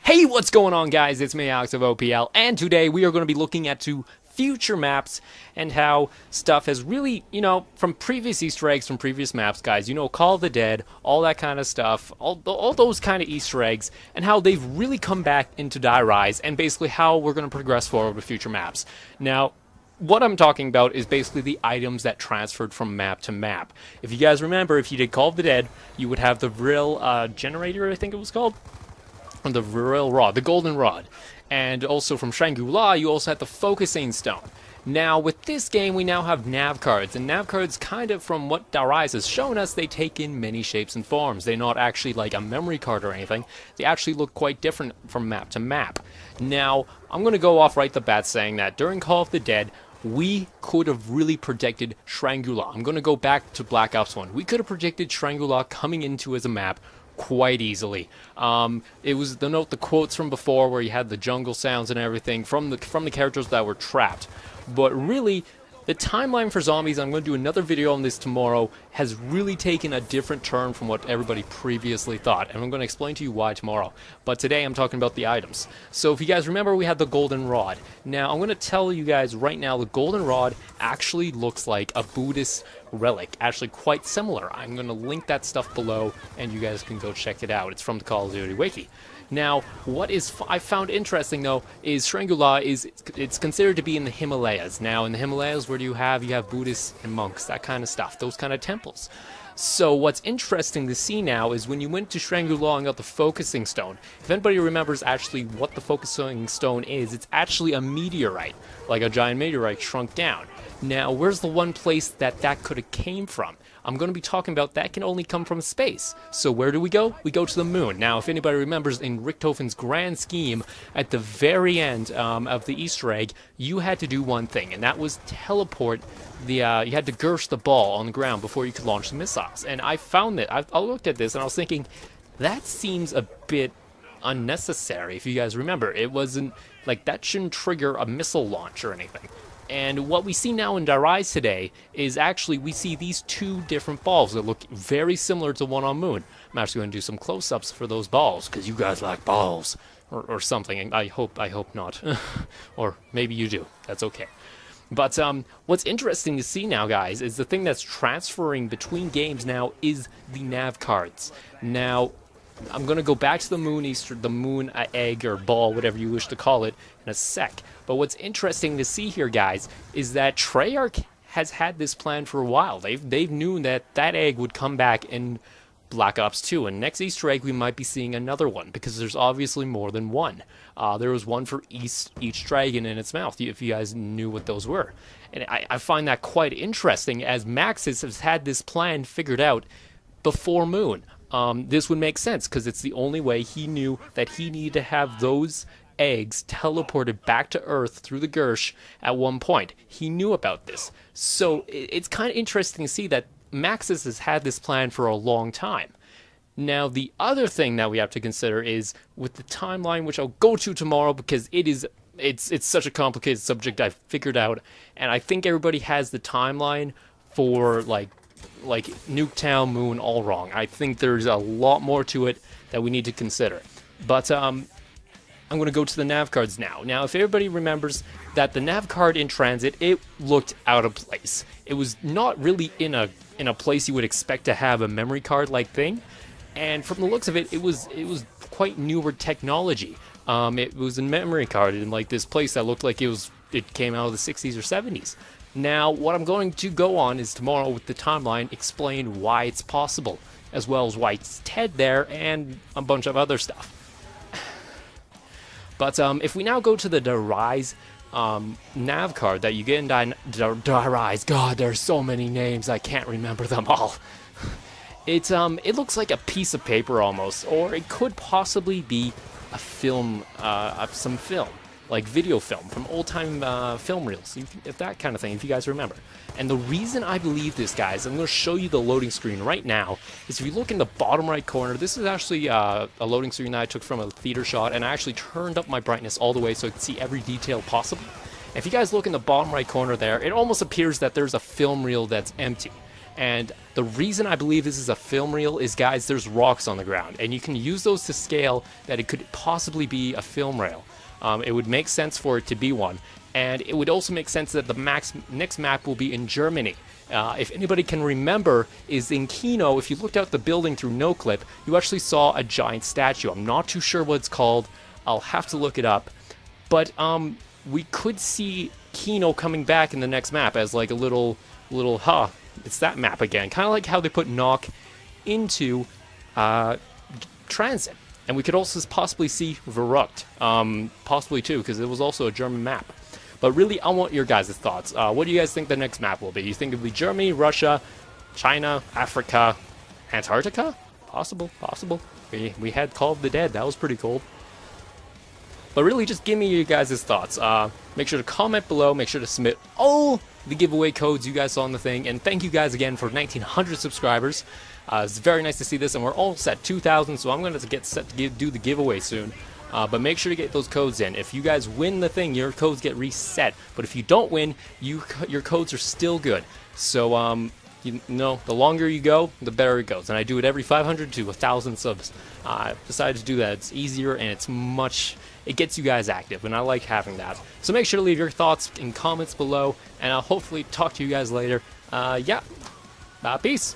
Hey, what's going on, guys? It's me, Alex of OPL, and today we are going to be looking at two future maps and how stuff has really, from previous Easter eggs from previous maps, guys, Call of the Dead, all that kind of stuff, all those kind of Easter eggs, and how they've really come back into Die Rise, and basically how we're going to progress forward with future maps. Now, what I'm talking about is basically the items that transferred from map to map. If you guys remember, if you did Call of the Dead, you would have the Vril generator, I think it was called. The Vril Rod, the Golden Rod. And also from Shangri-La, you also had the Focusing Stone. Now, with this game, we now have nav cards, and nav cards, kind of from what Die Rise has shown us, they take in many shapes and forms. They're not actually like a memory card or anything. They actually look quite different from map to map. Now, I'm going to go off right the bat saying that during Call of the Dead, we could have really predicted Shangri-La. I'm going to go back to Black Ops 1. We could have predicted Shangri-La coming into as a map quite easily. It was the quotes from before where you had the jungle sounds and everything from the characters that were trapped. But really, the timeline for zombies, I'm going to do another video on this tomorrow, has really taken a different turn from what everybody previously thought. And I'm going to explain to you why tomorrow. But today I'm talking about the items. So if you guys remember, we had the Golden Rod. Now, I'm going to tell you guys right now, the Golden Rod actually looks like a Buddhist relic. Actually quite similar. I'm going to link that stuff below, and you guys can go check it out. It's from the Call of Duty Wiki. Now, what I found interesting, though, is Shangri-La it's considered to be in the Himalayas. Now, in the Himalayas, where do you have Buddhists and monks, that kind of stuff, those kind of temples. So what's interesting to see now is when you went to Shangri-La and got the Focusing Stone, if anybody remembers actually what the Focusing Stone is, it's actually a meteorite, like a giant meteorite shrunk down. Now, where's the one place that could have came from? I'm going to be talking about that can only come from space. So where do we go? We go to the moon. Now, if anybody remembers in Richthofen's grand scheme, at the very end of the Easter egg, you had to do one thing, and that was teleport you had to gersh the ball on the ground before you could launch the missiles. And I found that, I looked at this and I was thinking, that seems a bit unnecessary. If you guys remember, it wasn't, like, that shouldn't trigger a missile launch or anything. And what we see now in Die Rise today is actually we see these two different balls that look very similar to one on Moon. I'm actually going to do some close-ups for those balls, because you guys like balls, or something. I hope not. Or maybe you do. That's okay. But what's interesting to see now, guys, is the thing that's transferring between games now is the nav cards. Now, I'm going to go back to the moon egg or ball, whatever you wish to call it, in a sec. But what's interesting to see here, guys, is that Treyarch has had this plan for a while. They've known that egg would come back in Black Ops 2, and next Easter egg we might be seeing another one, because there's obviously more than one. There was one for each dragon in its mouth, if you guys knew what those were. And I find that quite interesting, as Maxis has had this plan figured out before Moon. This would make sense, because it's the only way he knew that he needed to have those eggs teleported back to Earth through the Gersh at one point. He knew about this. So it's kind of interesting to see that Maxis has had this plan for a long time. Now, the other thing that we have to consider is with the timeline, which I'll go to tomorrow, because it's such a complicated subject I've figured out, and I think everybody has the timeline for like Nuketown, Moon, all wrong. I think there's a lot more to it that we need to consider. But I'm going to go to the nav cards now. Now, if everybody remembers that the nav card in Transit, it looked out of place. It was not really in a place you would expect to have a memory card-like thing. And from the looks of it, it was quite newer technology. It was a memory card in like this place that looked like it came out of the 60s or 70s. Now, what I'm going to go on is tomorrow with the timeline explain why it's possible, as well as why it's Ted there and a bunch of other stuff. But if we now go to the Die Rise nav card that you get in Die Rise, God, there's so many names, I can't remember them all. It looks like a piece of paper almost, or it could possibly be a film, some film, like video film from old-time film reels, if that kind of thing, if you guys remember. And the reason I believe this, guys, I'm going to show you the loading screen right now, is if you look in the bottom right corner, this is actually a loading screen that I took from a theater shot, and I actually turned up my brightness all the way so I could see every detail possible. If you guys look in the bottom right corner there, it almost appears that there's a film reel that's empty. And the reason I believe this is a film reel is, guys, there's rocks on the ground, and you can use those to scale that it could possibly be a film rail. It would make sense for it to be one, and it would also make sense that the next map will be in Germany. If anybody can remember, is in Kino, if you looked out the building through NoClip, you actually saw a giant statue. I'm not too sure what it's called. I'll have to look it up. But we could see Kino coming back in the next map as like a little, it's that map again. Kind of like how they put Knock into Transit. And we could also possibly see Verrückt, possibly too, because it was also a German map. But really, I want your guys' thoughts. What do you guys think the next map will be? You think it'll be Germany, Russia, China, Africa, Antarctica? Possible. We had Call of the Dead. That was pretty cool. But really, just give me your guys' thoughts. Make sure to comment below. Make sure to submit all the giveaway codes you guys saw on the thing. And thank you guys again for 1,900 subscribers. It's very nice to see this, and we're almost at 2,000, so I'm going to get set to do the giveaway soon. But make sure to get those codes in. If you guys win the thing, your codes get reset. But if you don't win, your codes are still good. So, you know, the longer you go, the better it goes. And I do it every 500 to 1,000 subs. I decided to do that. It's easier, and it gets you guys active, and I like having that. So make sure to leave your thoughts in comments below, and I'll hopefully talk to you guys later. Yeah. Peace.